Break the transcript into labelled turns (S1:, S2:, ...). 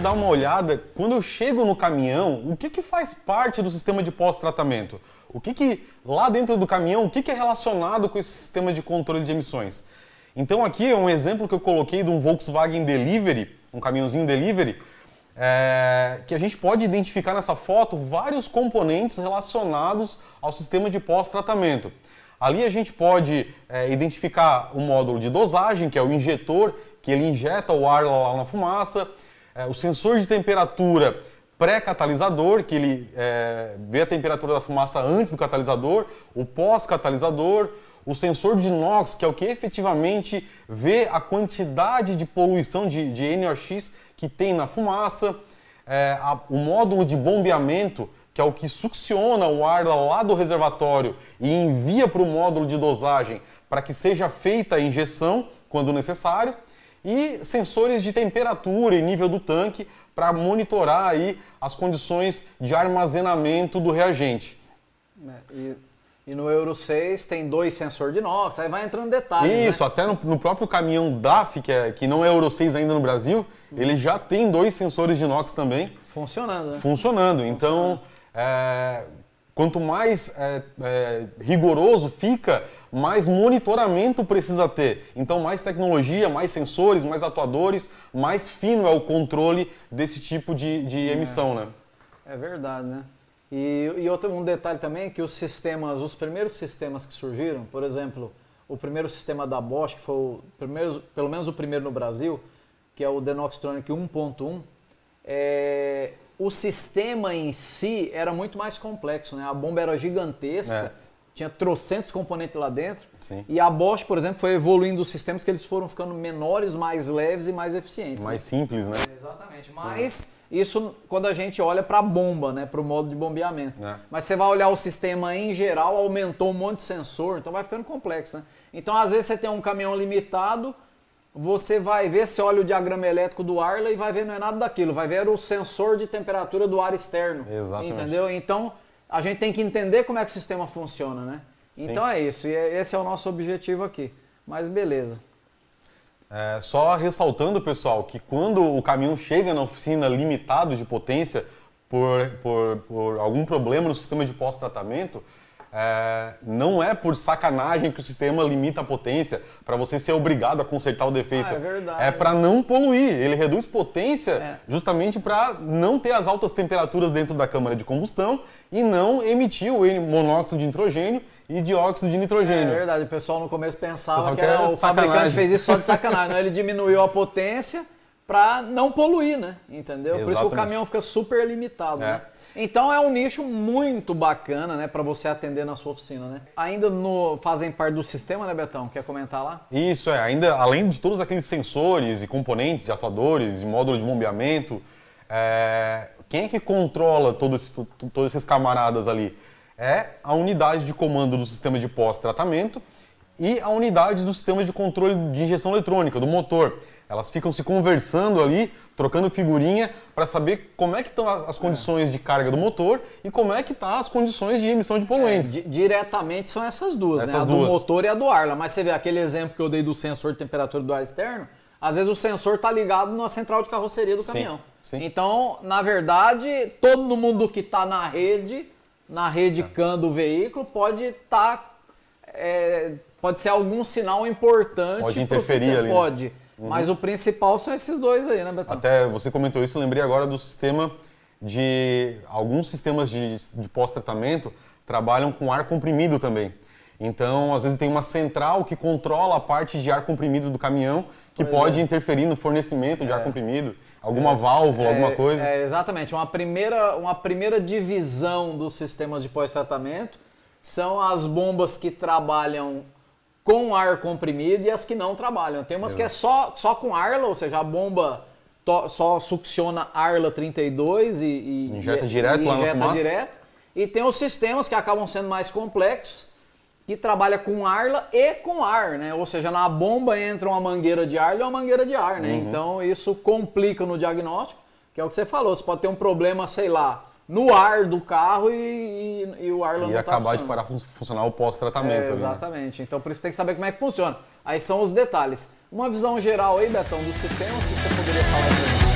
S1: dar uma olhada, quando eu chego no caminhão, o que faz parte do sistema de pós-tratamento? O que lá dentro do caminhão, o que é relacionado com esse sistema de controle de emissões? Então aqui é um exemplo que eu coloquei de um Volkswagen Delivery, um caminhãozinho Delivery, que a gente pode identificar nessa foto vários componentes relacionados ao sistema de pós-tratamento. Ali a gente pode identificar o módulo de dosagem, que é o injetor, que ele injeta o ar lá na fumaça, o sensor de temperatura pré-catalisador, que ele vê a temperatura da fumaça antes do catalisador, o pós-catalisador, o sensor de NOx, que é o que efetivamente vê a quantidade de poluição de NOx que tem na fumaça, o módulo de bombeamento, que é o que succiona o ar lá do reservatório e envia para o módulo de dosagem para que seja feita a injeção quando necessário, e sensores de temperatura e nível do tanque para monitorar aí as condições de armazenamento do reagente.
S2: E no Euro 6 tem 2 sensores de NOx, aí vai entrando detalhes.
S1: Isso, né? Até no próprio caminhão DAF, que não é Euro 6 ainda no Brasil, ele já tem 2 sensores de NOx também.
S2: Funcionando, né?
S1: Funcionando. Então, quanto mais rigoroso fica, mais monitoramento precisa ter. Então, mais tecnologia, mais sensores, mais atuadores, mais fino é o controle desse tipo de emissão, né?
S2: É verdade, né? E um detalhe também é que os primeiros sistemas que surgiram, por exemplo, o primeiro sistema da Bosch, que foi pelo menos o primeiro no Brasil, que é o Denoxtronic 1.1, o sistema em si era muito mais complexo, né? A bomba era gigantesca, tinha trocentos componentes lá dentro.
S1: Sim.
S2: E a Bosch, por exemplo, foi evoluindo os sistemas que eles foram ficando menores, mais leves e mais eficientes.
S1: Mais simples, né?
S2: Exatamente. Mas isso quando a gente olha para a bomba, né? Para o modo de bombeamento. Mas você vai olhar o sistema em geral, aumentou um monte de sensor, então vai ficando complexo, né? Então, às vezes, você tem um caminhão limitado, você vai ver, você olha o diagrama elétrico do ar e vai ver não é nada daquilo, vai ver o sensor de temperatura do ar externo.
S1: Exatamente.
S2: Entendeu? Então, a gente tem que entender como é que o sistema funciona, né?
S1: Sim.
S2: Então é isso, e esse é o nosso objetivo aqui. Mas beleza.
S1: Só ressaltando, pessoal, que quando o caminhão chega na oficina limitado de potência por algum problema no sistema de pós-tratamento, não é por sacanagem que o sistema limita a potência, para você ser obrigado a consertar o defeito.
S2: É verdade.
S1: É para não poluir. Ele reduz potência justamente para não ter as altas temperaturas dentro da câmara de combustão e não emitir o monóxido de nitrogênio e dióxido de nitrogênio.
S2: É verdade. O pessoal no começo pensava que
S1: era
S2: o fabricante fez isso só de sacanagem. Ele diminuiu a potência para não poluir, né? Entendeu?
S1: Exatamente.
S2: Por isso que o caminhão fica super limitado, né? Então é um nicho muito bacana, né, para você atender na sua oficina, né? Ainda fazem parte do sistema, né, Betão? Quer comentar lá?
S1: Isso, ainda além de todos aqueles sensores e componentes e atuadores e módulos de bombeamento, quem é que controla todos esses camaradas ali? É a unidade de comando do sistema de pós-tratamento e a unidade do sistema de controle de injeção eletrônica, do motor. Elas ficam se conversando ali, trocando figurinha para saber como é que estão as condições de carga do motor e como é que estão as condições de emissão de poluentes.
S2: Diretamente são essas duas, né? A do motor e a do ar. Mas você vê aquele exemplo que eu dei do sensor de temperatura do ar externo, às vezes o sensor está ligado na central de carroceria do caminhão.
S1: Sim.
S2: Então, na verdade, todo mundo que está na rede CAN do veículo pode ser algum sinal importante.
S1: Pode interferir ali.
S2: Pode. Mas o principal são esses dois aí, né, Betão?
S1: Até você comentou isso, eu lembrei agora do sistema alguns sistemas de pós-tratamento trabalham com ar comprimido também. Então, às vezes tem uma central que controla a parte de ar comprimido do caminhão, que pode interferir no fornecimento de ar comprimido, alguma válvula, alguma coisa.
S2: Exatamente. Uma primeira divisão dos sistemas de pós-tratamento são as bombas que trabalham com ar comprimido e as que não trabalham. Tem umas que é só com Arla, ou seja, a bomba só succiona Arla 32 e
S1: injeta direto lá na fumaça.
S2: Direto. E tem os sistemas que acabam sendo mais complexos, que trabalha com Arla e com ar, né? Ou seja, na bomba entra uma mangueira de Arla e uma mangueira de ar, né? Então isso complica no diagnóstico, que é o que você falou. Você pode ter um problema, sei lá, no ar do carro e o ar lá não tá
S1: acabar de parar de funcionar o pós-tratamento.
S2: Exatamente. Né? Então por isso tem que saber como é que funciona. Aí são os detalhes. Uma visão geral aí, Betão, dos sistemas que você poderia falar aí pra gente.